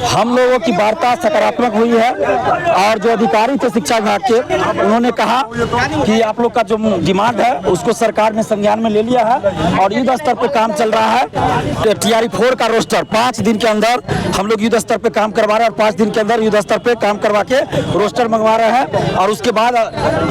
हम लोगों की वार्ता सकारात्मक हुई है और जो अधिकारी थे शिक्षा विभाग के उन्होंने कहा कि आप लोग का जो डिमांड है उसको सरकार ने संज्ञान में ले लिया है और युद्ध स्तर पे काम चल रहा है। TRE-4 का रोस्टर 5 दिन के अंदर हम लोग युद्ध स्तर पे काम करवा रहे हैं और 5 दिन के अंदर युद्ध स्तर पे काम करवा के रोस्टर मंगवा रहे हैं और उसके बाद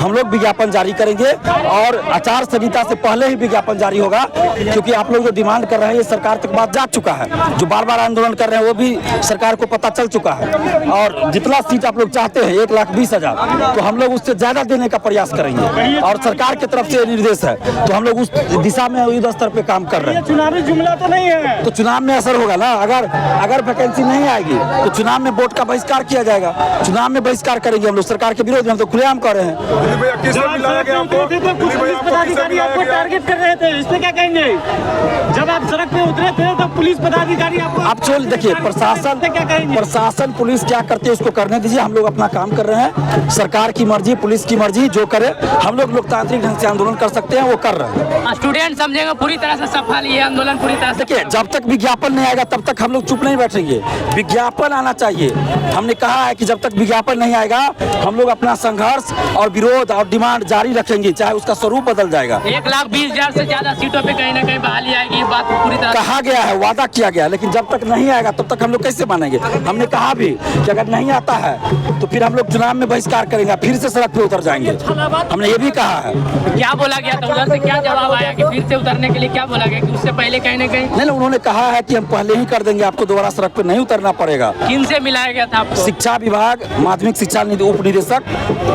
हम लोग विज्ञापन जारी करेंगे और आचार संहिता से पहले ही विज्ञापन जारी होगा, क्योंकि आप लोग जो डिमांड कर रहे हैं ये सरकार तक बात जा चुका है। जो बार बार आंदोलन कर रहे हैं वो भी सरकार को पता चल चुका है और जितना सीट आप लोग चाहते हैं 1,20,000 तो हम लोग उससे ज्यादा देने का प्रयास करेंगे और सरकार की तरफ से निर्देश है तो हम लोग उस दिशा में युद्ध स्तर पे काम कर रहे हैं। चुनावी जुमला तो नहीं है, तो चुनाव में असर होगा ना। अगर वैकेंसी नहीं आएगी तो चुनाव में वोट का बहिष्कार किया जाएगा। चुनाव में बहिष्कार करेंगे हम लोग सरकार के विरोध में, हम तो खुलेआम कर रहे हैं। पदाधिकारी आपको टारगेट कर रहे थे, इस पे क्या कहेंगे? जब आप सड़क पे उतरे थे तो पुलिस पदाधिकारी आपको आप चोल देखिए प्रशासन पुलिस क्या करती है उसको करने दीजिए। हम लोग अपना काम कर रहे हैं, सरकार की मर्जी पुलिस की मर्जी जो करे हम लोग लोकतांत्रिक ढंग से आंदोलन कर सकते हैं वो कर रहे हैं। स्टूडेंट समझेंगे पूरी तरह से सफल ये आंदोलन पूरी तरह से। देखिए जब तक विज्ञापन नहीं आएगा तब तक हम लोग चुप नहीं बैठेंगे, विज्ञापन आना चाहिए। हमने कहा है कि जब तक विज्ञापन नहीं आएगा हम लोग अपना संघर्ष और विरोध और डिमांड जारी रखेंगे, चाहे उसका स्वरूप बदल जाएगा। 1,20,000 से ज्यादा सीटों पे कहीं ना कहीं बहाली आएगी, ये बात पूरी तरह कहा गया है, वादा किया गया, लेकिन जब तक नहीं आएगा तब तक हम लोग कैसे मानेंगे। हमने कहा भी कि अगर नहीं आता है तो फिर हम लोग चुनाव में बहिष्कार करेंगे, फिर से सड़क पे उतर जाएंगे। हमने ये भी कहा है। क्या बोला गया था उधर से, क्या जवाब आया कि फिर से उतरने के लिए क्या बोला गया कि उससे पहले कहीं ना कहीं? नहीं, उन्होंने कहा है कि हम पहले ही कर देंगे, आपको दोबारा सड़क पे नहीं उतरना पड़ेगा। किन से मिलाया गया था आपको? शिक्षा विभाग माध्यमिक शिक्षा उप निदेशक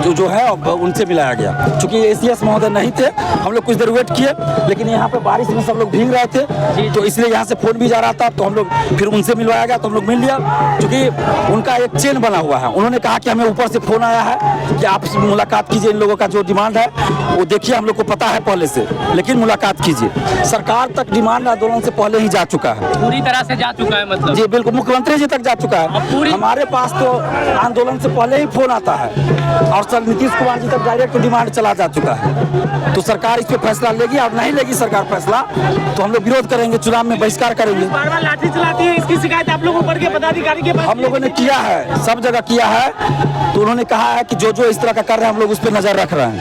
जो है उनसे मिलाया गया। चूंकि ACS महोदय नहीं थे हम लोग कुछ देर वेट किए, लेकिन यहाँ पे बारिश में सब लोग भीग रहे थे तो इसलिए यहाँ से फोन भी जा रहा था तो हम लोग फिर उनसे मिलवाया गया तो हम लोग मिल लिया। क्योंकि उनका एक चेन बना हुआ है, उन्होंने कहा कि हमें ऊपर से फोन आया है कि आप मुलाकात कीजिए, इन लोगों का जो डिमांड है वो देखिए, हम लोग को पता है पहले से, लेकिन मुलाकात कीजिए। सरकार तक डिमांड आंदोलन से पहले ही जा चुका है, पूरी तरह से जा चुका है मतलब? जी बिल्कुल, मुख्यमंत्री जी तक जा चुका है। हमारे पास तो आंदोलन से पहले ही फोन आता है और सर नीतीश कुमार जी तक डायरेक्ट डिमांड चला जा चुका है। तो सरकार इस पे फैसला लेगी और नहीं लेगी सरकार फैसला तो हम लोग विरोध करेंगे, चुनाव में बहिष्कार करेंगे। बार-बार लाठी चलाती है, इसकी शिकायत आप लोग ऊपर के पदाधिकारी के पास? हम लोगों ने किया है, सब जगह किया है, तो उन्होंने कहा है कि जो जो इस तरह का कर रहे हैं हम लोग उस पर नजर रख रहे हैं।